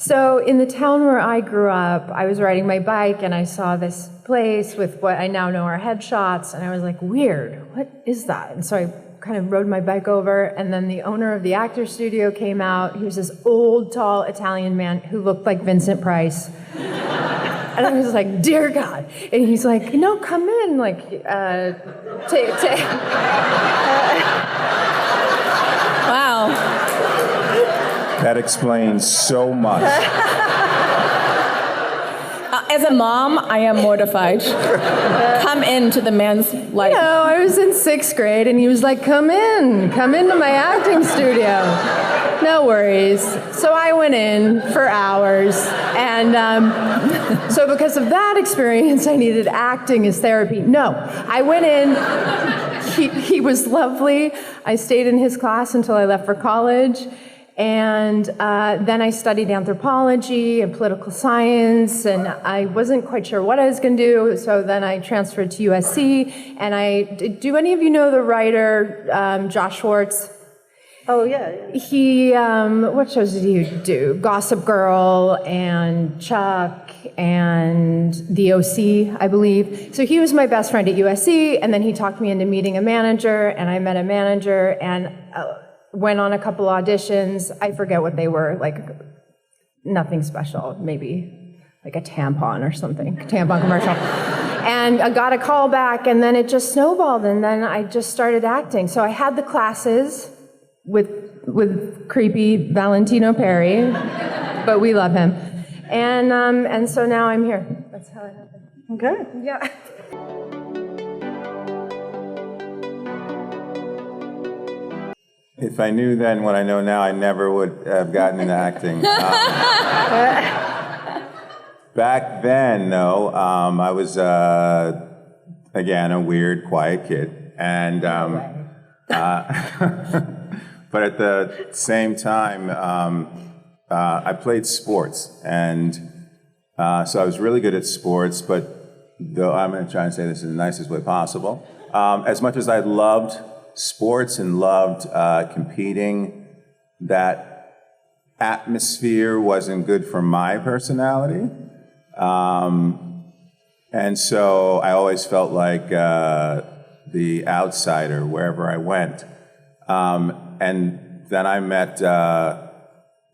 So in the town where I grew up, I was riding my bike and I saw this place with what I now know are headshots, and I was like, weird, what is that? And so I kind of rode my bike over, and then the owner of the actor studio came out. He was this old, tall Italian man who looked like Vincent Price. And I was like, dear God. And he's like, no, come in, like, Wow. That explains so much. As a mom, I am mortified. Come into the man's life. You know, I was in 6th grade, and he was like, come into my acting studio. No worries. So I went in for hours, and so because of that experience, I needed acting as therapy. No, I went in. He was lovely. I stayed in his class until I left for college. And then I studied anthropology and political science, and I wasn't quite sure what I was going to do, so then I transferred to USC, and do any of you know the writer Josh Schwartz? Oh, yeah. He, what shows did he do? Gossip Girl and Chuck and The OC, I believe. So he was my best friend at USC, and then he talked me into meeting a manager, and I met a manager, and went on a couple auditions. I forget what they were, like nothing special, maybe like a tampon or something, tampon commercial. And I got a call back, and then it just snowballed, and then I just started acting. So I had the classes with creepy Valentino Perry, but we love him. And so now I'm here. That's how it happened. Okay. Yeah. If I knew then what I know now, I never would have gotten into acting. Back then, though, I was, again, a weird, quiet kid. And, but at the same time, I played sports. And so I was really good at sports, but though I'm going to try and say this in the nicest way possible. As much as I loved sports and loved competing, that atmosphere wasn't good for my personality. And so I always felt like the outsider wherever I went. And then I met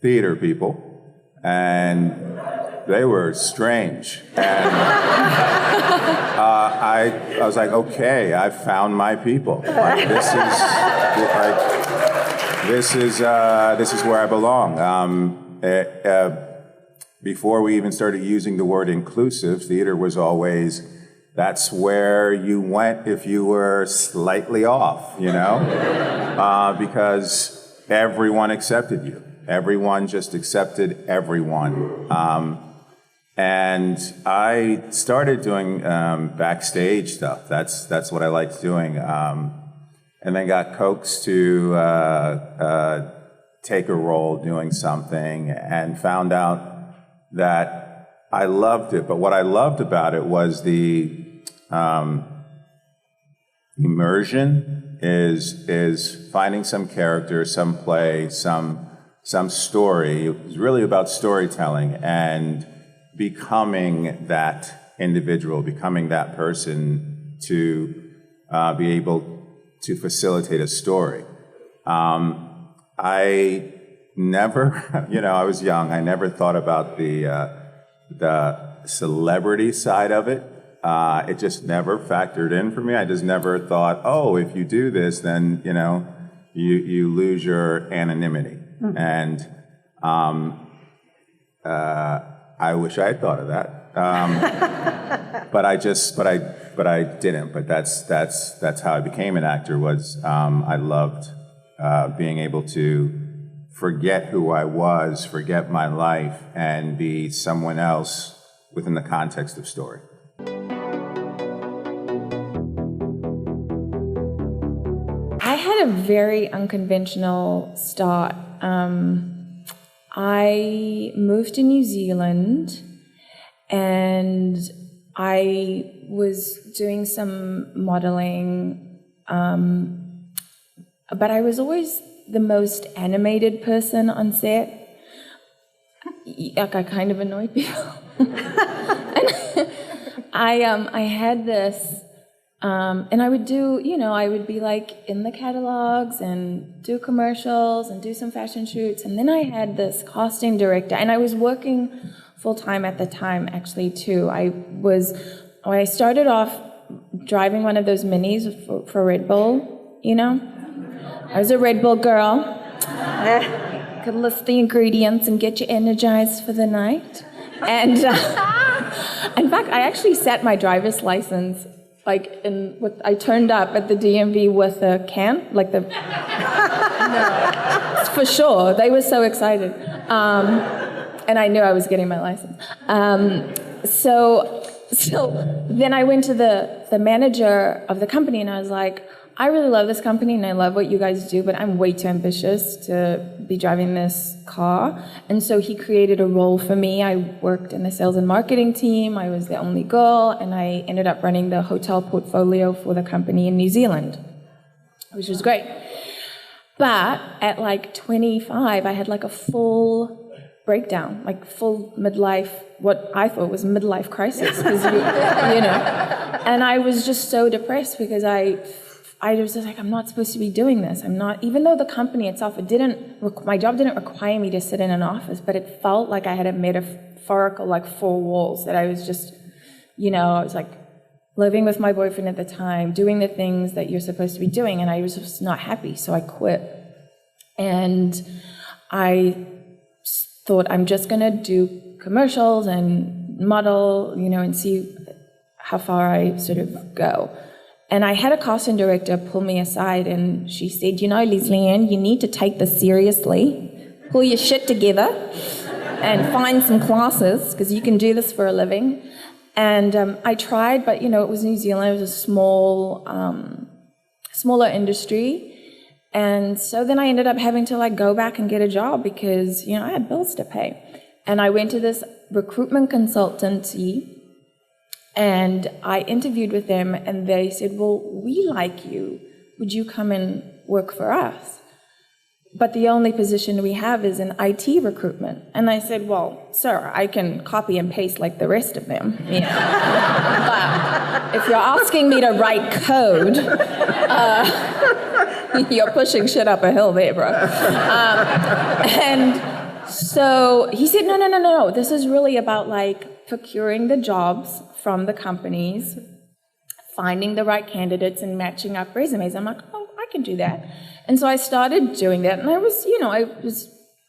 theater people, and they were strange. And I was like, okay, I found my people. Like, this is where I belong. Before we even started using the word inclusive, theater was always, that's where you went if you were slightly off, you know? Because everyone accepted you. Everyone just accepted everyone. And I started doing backstage stuff. That's what I liked doing. And then got coaxed to take a role doing something, and found out that I loved it. But what I loved about it was the immersion, is finding some character, some play, some story. It was really about storytelling and becoming that individual, becoming that person to be able to facilitate a story. I never, I was young, I never thought about the celebrity side of it. It just never factored in for me. I just never thought, oh, if you do this, then, you lose your anonymity. Mm-hmm. And I wish I had thought of that, but I didn't. But that's how I became an actor. Was I loved being able to forget who I was, forget my life, and be someone else within the context of story. I had a very unconventional start. I moved to New Zealand, and I was doing some modeling, but I was always the most animated person on set. I kind of annoyed people. And I had this, and I would do, I would be like in the catalogs and do commercials and do some fashion shoots. And then I had this casting director, and I was working full-time at the time, actually, too. I started off driving one of those minis for Red Bull, I was a Red Bull girl. Could list the ingredients and get you energized for the night. And in fact, I actually sat my driver's license, I turned up at the DMV with a can, for sure. They were so excited. And I knew I was getting my license. So then I went to the manager of the company, and I was like, I really love this company and I love what you guys do, but I'm way too ambitious to be driving this car. And so he created a role for me. I worked in the sales and marketing team. I was the only girl, and I ended up running the hotel portfolio for the company in New Zealand, which was great. But at 25, I had a full breakdown, full midlife, what I thought was midlife crisis, because and I was just so depressed because I was just like, I'm not supposed to be doing this. I'm not, even though the company itself, my job didn't require me to sit in an office, but it felt like I had a metaphorical, 4 walls that I was just, I was living with my boyfriend at the time, doing the things that you're supposed to be doing, and I was just not happy, so I quit. And I thought, I'm just gonna do commercials and model, and see how far I sort of go. And I had a casting director pull me aside, and she said, Lesley-Ann, you need to take this seriously, pull your shit together, and find some classes, because you can do this for a living. And I tried, but, it was New Zealand, it was a smaller industry. And so then I ended up having to, go back and get a job because, I had bills to pay. And I went to this recruitment consultancy, and I interviewed with them, and they said, well, we like you. Would you come and work for us? But the only position we have is in IT recruitment. And I said, well, sir, I can copy and paste like the rest of them. But if you're asking me to write code, you're pushing shit up a hill there, bro. And so he said, no. This is really about procuring the jobs from the companies, finding the right candidates and matching up resumes. I'm like, oh, I can do that. And so I started doing that, and I was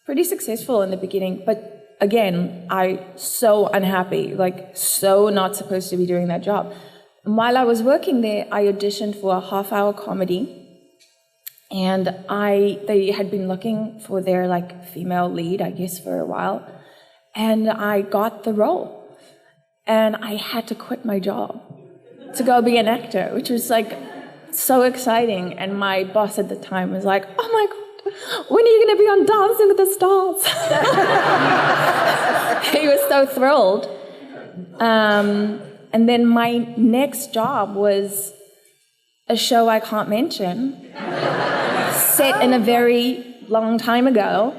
pretty successful in the beginning, but again, so unhappy, so not supposed to be doing that job. And while I was working there, I auditioned for a half-hour comedy, and they had been looking for their female lead, I guess, for a while, and I got the role. And I had to quit my job to go be an actor, which was so exciting. And my boss at the time was like, oh my God, when are you going to be on Dancing with the Stars? He was so thrilled. And then my next job was a show I can't mention, set in a very long time ago.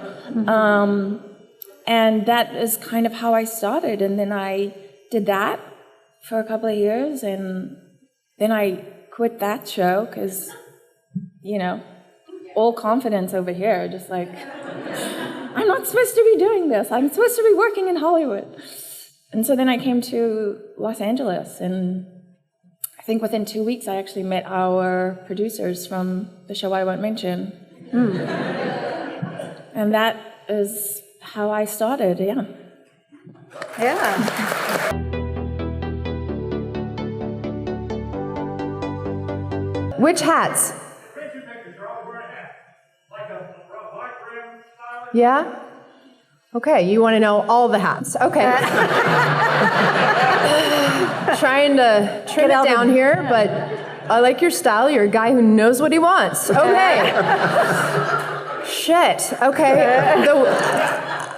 And that is kind of how I started. And then I did that for a couple of years, and then I quit that show because, all confidence over here, just I'm not supposed to be doing this. I'm supposed to be working in Hollywood. And so then I came to Los Angeles, and I think within 2 weeks I actually met our producers from the show I won't mention. And that is how I started, yeah. Which hats? Yeah? Okay, you want to know all the hats. Okay. Trying to trim it down here, but I like your style. You're a guy who knows what he wants. Okay. Shit. Okay.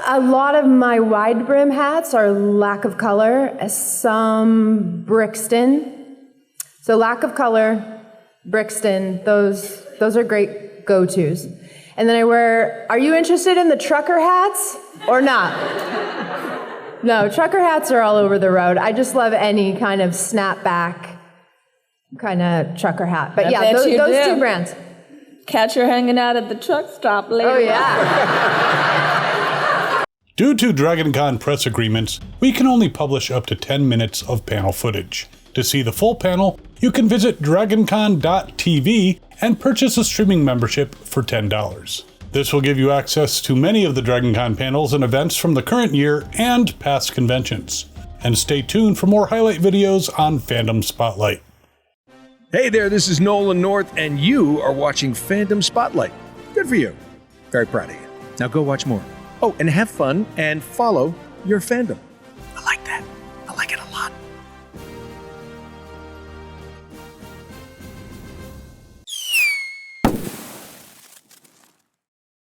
A lot of my wide brim hats are lack of color, some Brixton. So lack of color, Brixton, those are great go-tos. And then I wear, are you interested in the trucker hats or not? No, trucker hats are all over the road. I just love any kind of snapback kind of trucker hat. But yeah, those two brands. Catch her hanging out at the truck stop later. Oh, yeah. Due to DragonCon press agreements, we can only publish up to 10 minutes of panel footage. To see the full panel, you can visit dragoncon.tv and purchase a streaming membership for $10. This will give you access to many of the DragonCon panels and events from the current year and past conventions. And stay tuned for more highlight videos on Fandom Spotlight. Hey there, this is Nolan North, and you are watching Fandom Spotlight. Good for you. Very proud of you. Now go watch more. Oh, and have fun and follow your fandom. I like that.